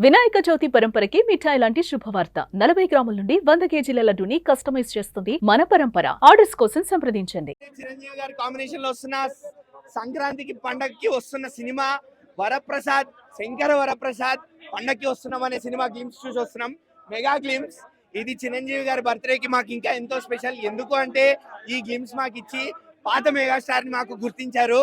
వినాయక చవితి పరంపరకి మిఠాయి లాంటి శుభవార్త 40 గ్రాముల నుండి 100 కేజీల లడ్డూని కస్టమైజ్ చేస్తుంది మన పరంపర. ఆర్డర్స్ కోసం సంప్రదించండి. చిరంజీవి గారి కాంబినేషన్ లో వస్తున్న సంక్రాంతికి పండగకి వస్తున్న సినిమా వరప్రసాద్, శంకర వరప్రసాద్ పండగకి వస్తున్నాం అనే సినిమా గ్లిమ్స్ చూసి వస్తున్నాం. మెగా గ్లిమ్స్ ఇది చిరంజీవి గారి బర్త్డేకి మాకు ఇంకా ఎంతో స్పెషల్. ఎందుకు అంటే ఈ గ్లిమ్స్ మాకు ఇచ్చి పాత మెగాస్టార్ ని మాకు గుర్తించారు,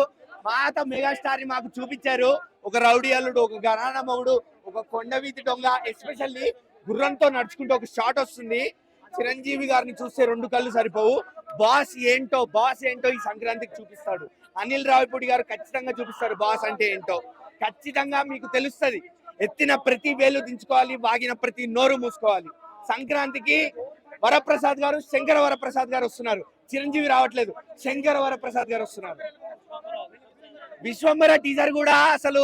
పాత మెగాస్టార్ ని మాకు చూపించారు. ఒక రౌడీ అల్లుడు, ఒక గరానా మొగుడు, ఒక కొండవీధి దొంగ, ఎస్పెషల్లీ గుర్రంతో నడుచుకుంటూ ఒక షాట్ వస్తుంది. చిరంజీవి గారిని చూస్తే రెండు కళ్ళు సరిపోవు. బాస్ ఏంటో ఈ సంక్రాంతికి చూపిస్తాడు. అనిల్ రావిపూడి గారు ఖచ్చితంగా చూపిస్తారు బాస్ అంటే ఏంటో. ఖచ్చితంగా మీకు తెలుస్తుంది. ఎత్తిన ప్రతి వేలు దించుకోవాలి, వాగిన ప్రతి నోరు మూసుకోవాలి. సంక్రాంతికి వరప్రసాద్ గారు, శంకర వరప్రసాద్ గారు వస్తున్నారు. చిరంజీవి రావట్లేదు, శంకర వరప్రసాద్ గారు వస్తున్నారు. విశ్వంబర టీజర్ కూడా అసలు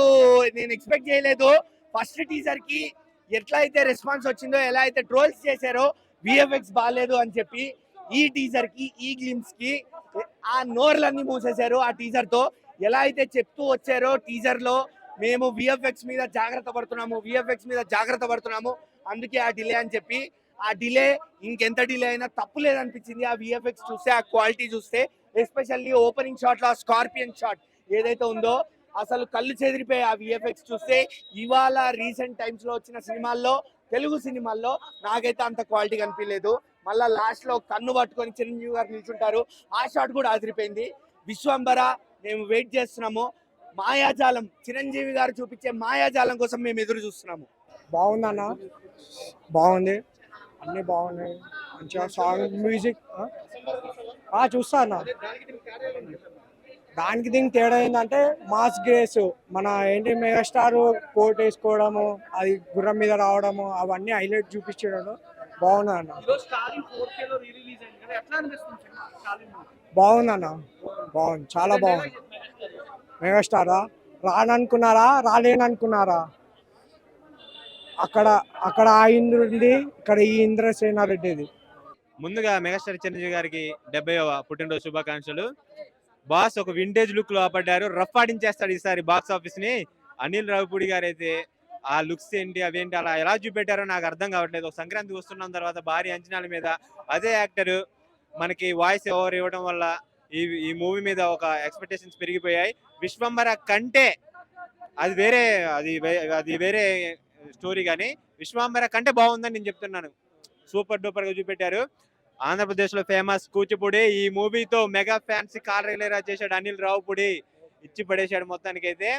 నేను ఎక్స్పెక్ట్ చేయలేదు. ఫస్ట్ టీజర్ కి ఎట్లా అయితే రెస్పాన్స్ వచ్చిందో, ఎలా అయితే ట్రోల్స్ చేశారో విఎఫ్ఎక్స్ బాగాలేదు అని చెప్పి, ఈ టీజర్ కి, ఈ గ్లిమ్స్ కి ఆ నోర్లన్నీ మూసేశారు. ఆ టీజర్ తో ఎలా అయితే చెప్తూ వచ్చారో టీజర్ లో, మేము విఎఫ్ఎక్స్ మీద జాగ్రత్త పడుతున్నాము, అందుకే ఆ డిలే అని చెప్పి. ఆ డిలే ఇంకెంత డిలే అయినా తప్పు లేదనిపించింది. ఆ విఎఫ్ఎక్స్ చూస్తే, ఆ క్వాలిటీ చూస్తే, ఎస్పెషల్లీ ఓపెనింగ్ షాట్ లో ఆ స్కార్పియన్ షాట్ ఏదైతే ఉందో అసలు కళ్ళు చెదిరిపోయి ఆ విఎఫ్ఎక్స్ చూస్తే. ఇవాళ రీసెంట్ టైమ్స్ లో వచ్చిన సినిమాల్లో, తెలుగు సినిమాల్లో నాకైతే అంత క్వాలిటీ కనిపించలేదు. మళ్ళా లాస్ట్ లో కన్ను పట్టుకొని చిరంజీవి గారు నిల్చుంటారు, ఆ షాట్ కూడా ఆదిరిపోయింది. విశ్వంబర మేము వెయిట్ చేస్తున్నాము. మాయాజాలం, చిరంజీవి గారు చూపించే మాయాజాలం కోసం మేము ఎదురు చూస్తున్నాము. బాగుందన్న, బాగుంది, అన్ని బాగున్నాయి. మంచిగా సాంగ్, మ్యూజిక్ చూస్తా అన్న. దానికి దీనికి తేడా ఏంటంటే మాస్ గ్రేస్, మన ఏంటి మెగాస్టార్ కోట్ వేసుకోవడము, అది గుర్రం మీద రావడము, అవన్నీ హైలైట్ చూపించడం బాగుంది అన్న. బాగుందన్న, బాగుంది, చాలా బాగుంది. మెగాస్టారా రాననుకున్నారా, రాలేననుకున్నారా? అక్కడ ఆ ఇంద్రుడిది, ఇక్కడ ఈ ఇంద్రసేనారెడ్డిది. ముందుగా మెగాస్టార్ చిరంజీవి గారికి 70వ పుట్టినరోజు శుభాకాంక్షలు. బాస్ ఒక వింటేజ్ లుక్ లో ఆపడ్డారు, రఫ్ ఆడించేస్తాడు ఈసారి బాక్స్ ఆఫీస్ ని. అనిల్ రావిపూడి గారు అయితే ఆ లుక్స్ ఏంటి, అవేంటి, అలా ఎలా చూపెట్టారో నాకు అర్థం కావట్లేదు. ఒక సంక్రాంతి వస్తున్నాం తర్వాత భారీ అంచనాల మీద అదే యాక్టర్ మనకి వాయిస్ ఓవర్ ఇవ్వడం వల్ల ఈ మూవీ మీద ఒక ఎక్స్పెక్టేషన్స్ పెరిగిపోయాయి. విశ్వంబర కంటే అది వేరే స్టోరీ, కానీ విశ్వంబర కంటే బాగుందని నేను చెప్తున్నాను. సూపర్ డూపర్ గా చూపెట్టారు. ఆంధ్రప్రదేశ్ లో ఫేమస్ కూచిపూడి, ఈ మూవీతో మెగా ఫ్యాన్స్ కాలరేలేరా చేశాడు అనిల్ రావుపూడి, ఇచ్చి పడేశాడు మొత్తానికి. అయితే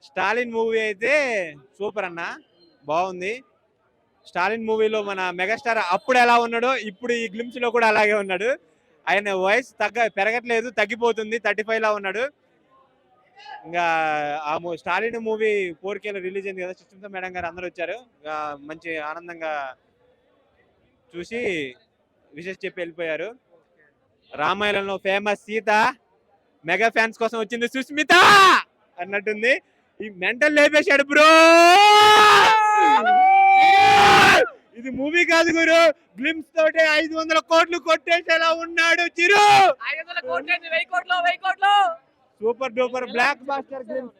స్టాలిన్ మూవీ అయితే సూపర్ అన్న, బాగుంది. స్టాలిన్ మూవీలో మన మెగాస్టార్ అప్పుడు ఎలా ఉన్నాడో ఇప్పుడు ఈ గ్లిమ్స్ లో కూడా అలాగే ఉన్నాడు. ఆయన వయసు పెరగట్లేదు, తగ్గిపోతుంది, 35 లా ఉన్నాడు. ఇంకా ఆ స్టాలిన్ మూవీ 4Kలో రిలీజ్ అయింది కదా, సుష్మిత మేడం గారు అందరూ వచ్చారు. మంచి ఆనందంగా చూసి విషెస్ చెప్పి వెళ్ళిపోయారు. రామాయణంలో ఫేమస్ సీత మెగా ఫ్యాన్స్ కోసం వచ్చింది సుష్మిత అన్నట్టుంది. ఈ మెంటల్ లేపేశాడు బ్రో. ఇది మూవీ కాదు గురు, గ్లిమ్స్ తోటే 500 కోట్లు కొట్టేసేలా ఉన్నాడు Chiru. Super duper blockbuster glimpse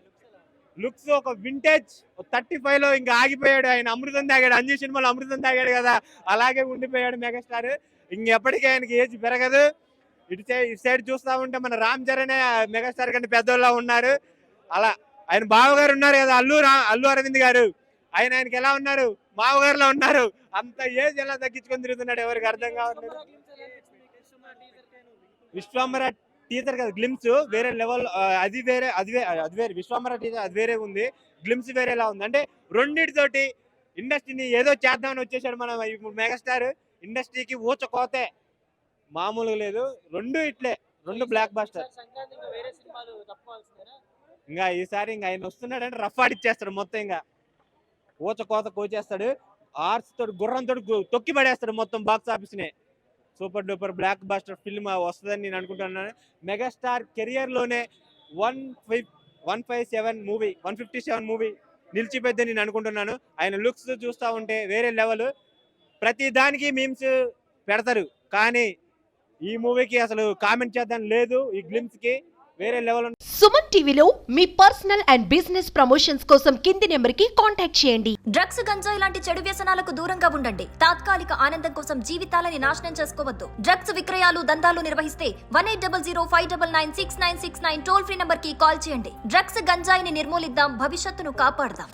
looks. ఒక వింటేజ్ 35 లో ఇంకా ఆగిపోయాడు ఆయన. అమృతం తాగాడు, అంజు సినిమాలో అమృతం తాగాడు కదా, అలాగే ఉండిపోయాడు మెగాస్టార్. ఇంకెప్పటికీ ఆయనకి ఏజ్ పెరగదు. ఇటు సైడ్ చూస్తా ఉంటే మన రామ్ చరణ్ మెగాస్టార్ కంటే పెద్దోళ్ళ ఉన్నారు. అలా ఆయన బావగారు ఉన్నారు కదా, అల్లు అరవింద్ గారు, ఆయనకి ఎలా ఉన్నారు, మావగారులో ఉన్నారు. అంత ఏజ్ ఎలా తగ్గించుకొని తిరుగుతున్నాడు, ఎవరికి అర్థం కావట్లేదు. విశ్వంబర టీజర్ కదా, గ్లిమ్స్ వేరే లెవెల్, అది వేరే విశ్వంబర టీజర్ అది వేరే ఉంది, గ్లిమ్స్ వేరేలా ఉంది. అంటే రెండింటితోటి ఇండస్ట్రీని ఏదో చేద్దామని వచ్చేసాడు మన మెగాస్టార్. ఇండస్ట్రీకి ఊచకోతే మామూలుగా లేదు. రెండు బ్లాక్ బాస్టర్. ఇంకా ఈసారి ఇంకా ఆయన వస్తున్నాడంటే రఫ్ ఆడిచ్చేస్తాడు మొత్తం. ఇంకా ఊచకోత కోచేస్తాడు. ఆర్ట్స్ తోటి, గుర్రంతో తొక్కి పడేస్తాడు మొత్తం బాక్స్ ఆఫీస్ ని. Super duper blockbuster film వస్తుందని నేను అనుకుంటున్నాను. మెగాస్టార్ కెరియర్ లోనే 157 మూవీ నిలిచిపోద్దని నేను అనుకుంటున్నాను. ఆయన లుక్స్ చూస్తా ఉంటే వేరే లెవెల్. ప్రతి దానికి మీమ్స్ పెడతారు, కానీ ఈ మూవీకి అసలు కామెంట్ చేద్దాం లేదు. ఈ గ్లిమ్స్ కి వేరే లెవెల్. సుమన్ టీవీలో మీ పర్సనల్ అండ్ బిజినెస్ ప్రమోషన్స్ కోసం కింది నెంబర్కి కాంటాక్ట్ చేయండి. డ్రగ్స్, గంజాయి లాంటి చెడు వ్యసనాలకు దూరంగా ఉండండి. తాత్కాలిక ఆనందం కోసం జీవితాలని నాశనం చేసుకోవద్దు. డ్రగ్స్ విక్రయాలు, దందాలు నిర్వహిస్తే 1800599696 టోల్ ఫ్రీ నంబర్ కి కాల్ చేయండి. డ్రగ్స్, గంజాయిని నిర్మూలిద్దాం, భవిష్యత్తును కాపాడదాం.